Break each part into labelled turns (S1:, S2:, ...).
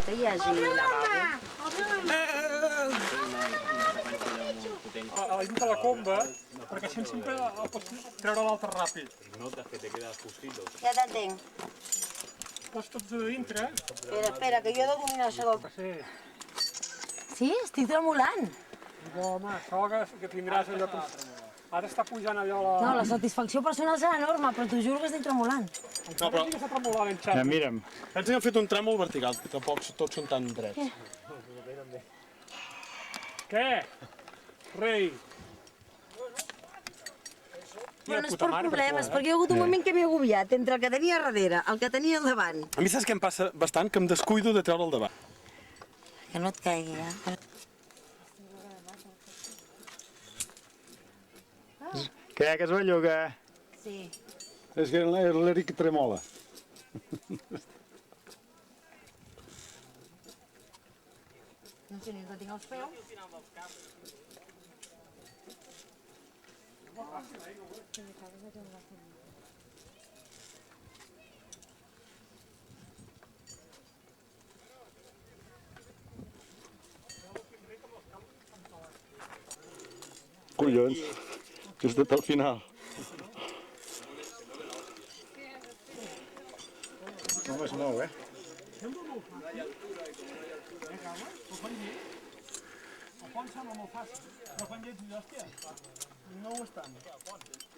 S1: planeta hi hagi lavabo.
S2: A la llum de la comba, perquè així sempre el pots treure l'altre ràpid.
S1: Ja t'entenc.
S2: Pots tots a dintre.
S1: Espera, que jo he de dominar això del...
S2: Sí.
S1: Sí, estic tremolant.
S2: Home, això que tindràs allò que... Ara està pujant allò la...
S1: No, la satisfacció personal serà enorme, però t'ho juro que estic tremolant.
S2: No, però... Estigues a tremolar ben xat.
S3: Mira'm.
S2: Pensa que hem fet un tràmol vertical, que tampoc tots són tan drets. Què? Rei.
S1: Però no és per problemes, perquè hi ha hagut un moment que m'he agobiat entre el que tenia a darrere, el que tenia al davant.
S2: A mi saps què em passa bastant? Que em descuido de treure el davant.
S1: Que no et caigui, eh?
S3: Què, que es belluga?
S1: Sí.
S4: És que l'Eric tremola.
S1: No sé ni que tinc els peus.
S4: Collons, just al final.
S3: No es mou, eh?
S2: El pont sembla molt fàcil, però quan lleig dius, hòstia, no ho estan.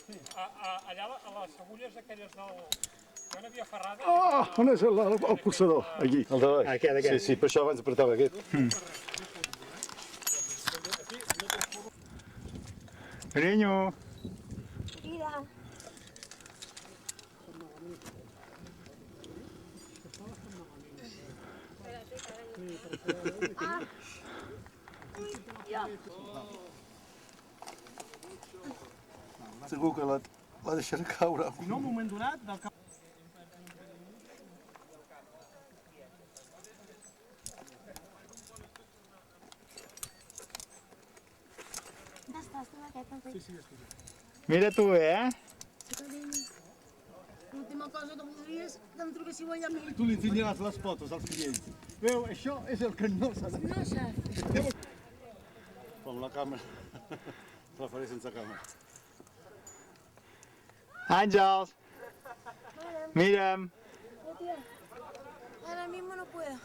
S2: Sí. Allà a les agulles aquelles del... Hi ha una via ferrada...
S4: Oh, on és el pulsador? Aquí, al davant.
S3: Aquest.
S4: Sí, sí, per això abans apretava aquest.
S3: Carinyo.
S1: Mira.
S4: Segur que la deixaré caure.
S2: No, un moment donat, del cap...
S3: Mira tu, eh?
S1: L'última cosa que voldria és que em trobéssiu allà amb ell.
S4: Tu li ensenyaràs les fotos als clients. Veu, això és el que no s'ha de fer.
S1: No s'ha de fer.
S4: Com la càmera. Te la faré sense càmera.
S3: Àngels. Mira'm.
S1: Ahora mismo no puedo.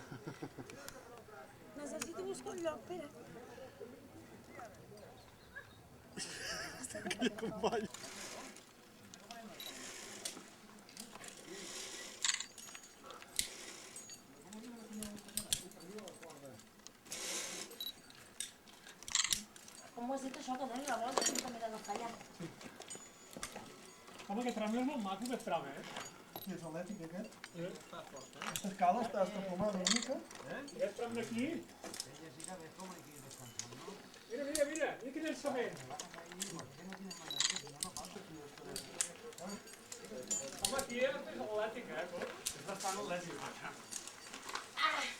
S1: Necesito buscar un lloc, espera. Com ho has dit això, que doni la volta, que m'he de fallar.
S2: Home, aquest tram és molt maco, aquest tram, eh?
S4: I és elèctric, aquest? Aquesta escala està plomada una mica.
S2: Aquest tram d'aquí... Mira, mira quin llançament. Home, aquí és elèctric, eh? És bastant elèctric.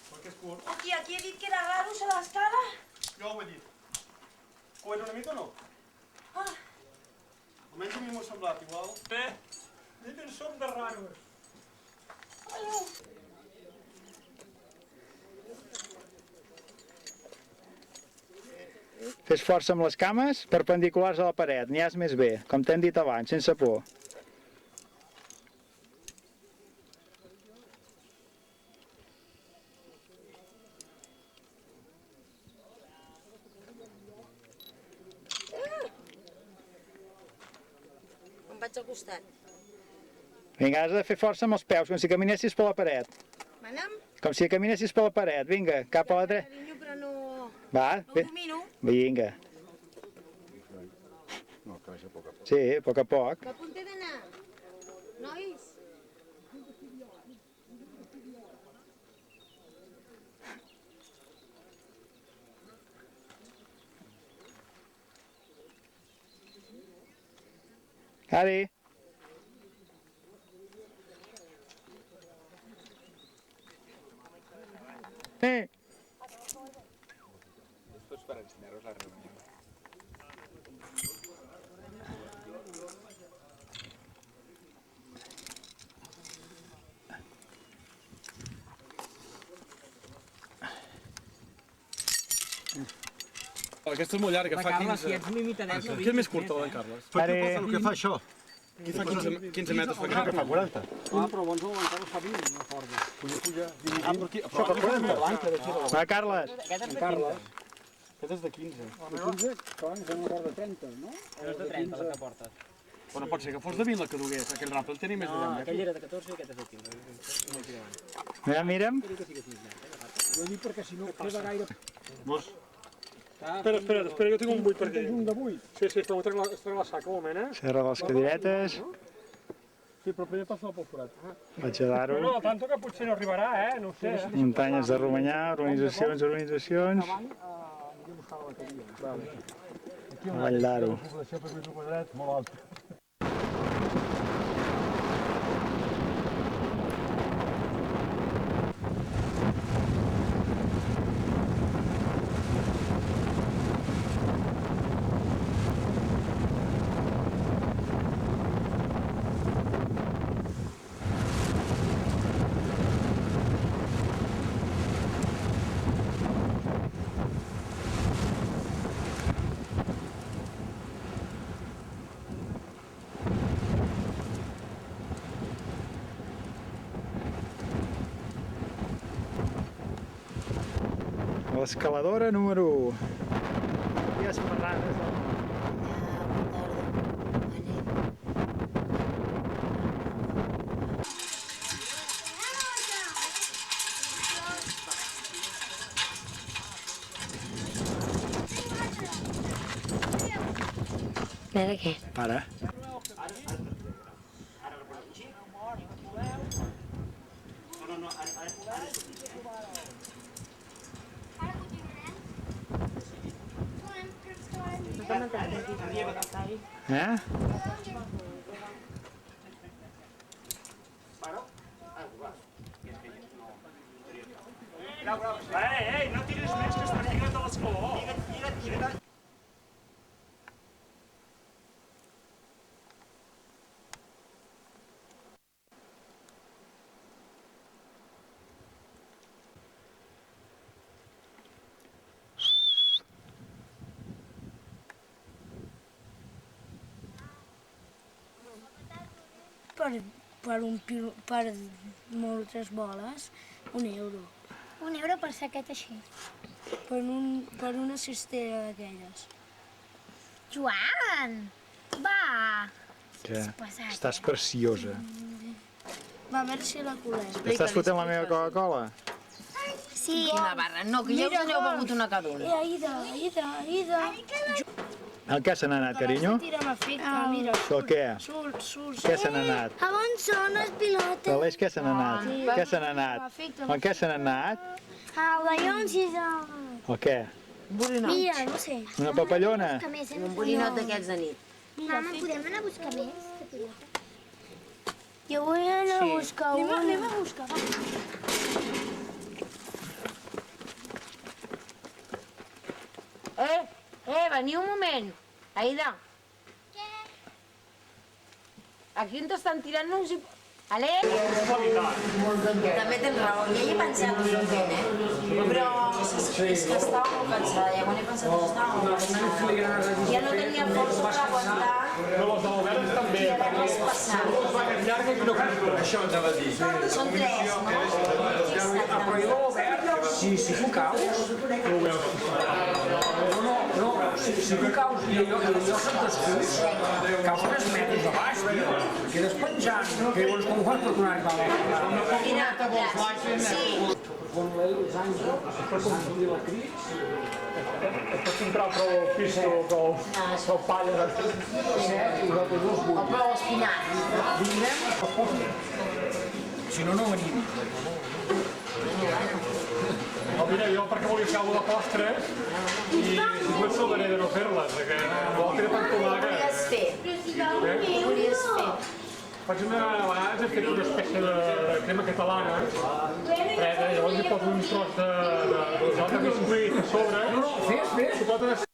S2: Perquè és curt.
S1: Aquí he dit que era raro, això de l'escala.
S2: Jo ho he dit. Ho és una mica o no? Almenys a mi m'ho ha semblat igual. Bé, dit en som de raros.
S3: Fes força amb les cames perpendiculars a la paret, n'hi has més bé, com t'hem dit abans, sense por.
S1: Em vaig al costat.
S3: Vinga, has de fer força amb els peus, com si caminessis per la paret.
S1: M'anem?
S3: Com si caminessis per la paret, vinga, cap a la dreta.
S1: Carinyo, però no...
S3: Va,
S1: No ho domino.
S3: vinga.
S4: No, que vagi a poc a poc.
S3: Sí, a poc a poc.
S1: Cap on he d'anar? Nois?
S3: Cari. Sí.
S5: Esto es para enseñaros la reunión.
S6: Aquesta és molt llarga, fa 15... Què és més curta, la d'en Carles?
S3: Ara,
S4: El que fa això.
S6: Aquí fa 15 metres, fa
S4: Que fa 40.
S2: Ah, però abans el Carles fa 20, no força.
S4: Puja.
S6: Ah, però aquí...
S4: Això fa 40.
S3: va, Carles.
S6: Carles. Aquest és de 15.
S2: De 15, que abans era una de 30, no?
S7: És de 30 la que portes.
S6: Però no pot ser que fos de 20 la que dugués, aquell rato el tenia més de 10 metres.
S7: Aquell era de 14 i aquest és de 15.
S3: Mira, mira'm.
S2: Jo dic perquè si no queda gaire...
S6: Espera, jo tinc un buit per aquí.
S2: Tens un de 8.
S6: Sí, però m'ho trec la saca un moment,
S3: Serra les cadiretes.
S2: Sí, però primer passa pel forat.
S3: Vaig a dar-ho.
S6: No, tanto que potser no arribarà, no ho sé.
S3: Muntanyes de Romanyà, organitzacions. A Vall d'Aro.
S4: Població per metre quadrat molt alta.
S3: L'escaladora número 1. Dies Ferranes del
S1: Mira què?
S3: Para. Eh?
S6: Ei, no tiris més, que està lligat a l'escaló.
S8: Per moltes boles, €1.
S9: €1 per saquet així.
S8: Per una cistera d'aquelles.
S9: Joan! Va!
S3: Què? Estàs preciosa.
S8: Va, a veure si la colem.
S3: Estàs fotent la meva Coca-Cola?
S9: Sí.
S1: Una barra, no, que ja us n'heu begut una cada una.
S8: Aida.
S3: El què se n'ha anat, carinyo?
S8: Tira'm efecte, mira.
S3: El què?
S8: Surt.
S3: Què se n'ha anat?
S9: A on són les pilotes?
S3: L'Aleix què se n'ha anat? Què se n'ha anat? El què se n'ha anat?
S9: A ballons i de...
S3: El què?
S9: Mira, no sé.
S3: Una papallona?
S1: Un borinot d'aquests de nit.
S9: Mama, podem anar a buscar més de pilotes? Jo vull anar a buscar una. Anem a buscar,
S1: Veniu un moment. Aida.
S9: Què?
S1: Aquí on t'estan tirant no us hi... Aleix! També tens raó, ja hi he pensat últimament, però és que estava molt cansada, ja quan he pensat que estava molt cansada. Ja no tenia força per aguantar.
S6: Però les de l'Albert també.
S1: I haver-les passat.
S6: Llarga i no canta. Això ens ha de dir.
S1: Són 3, no? Exactament.
S2: Si tu caus... Si tu caus i allò se't descús, caus 3 metres a baix, tio. Quedes penjant. Que llavors com ho fas per tornar a arribar a la...
S1: Mira, gràcies. Sí.
S2: Els anys, per construir la crits,
S6: Es pot comprar prou pisto, prou palla.
S1: O prou espinat.
S2: si no, no venim.
S6: Mira, jo perquè volia fer alguna de postres i després salvaré de no fer-les, que vol fer tant tomàquet.
S1: Volies fer. Volies fer.
S6: Faig una vegada, he fet una espècie de crema catalana, freda, llavors hi poso un tros de biscuit a sobre.
S2: No, fes.
S6: Xocolata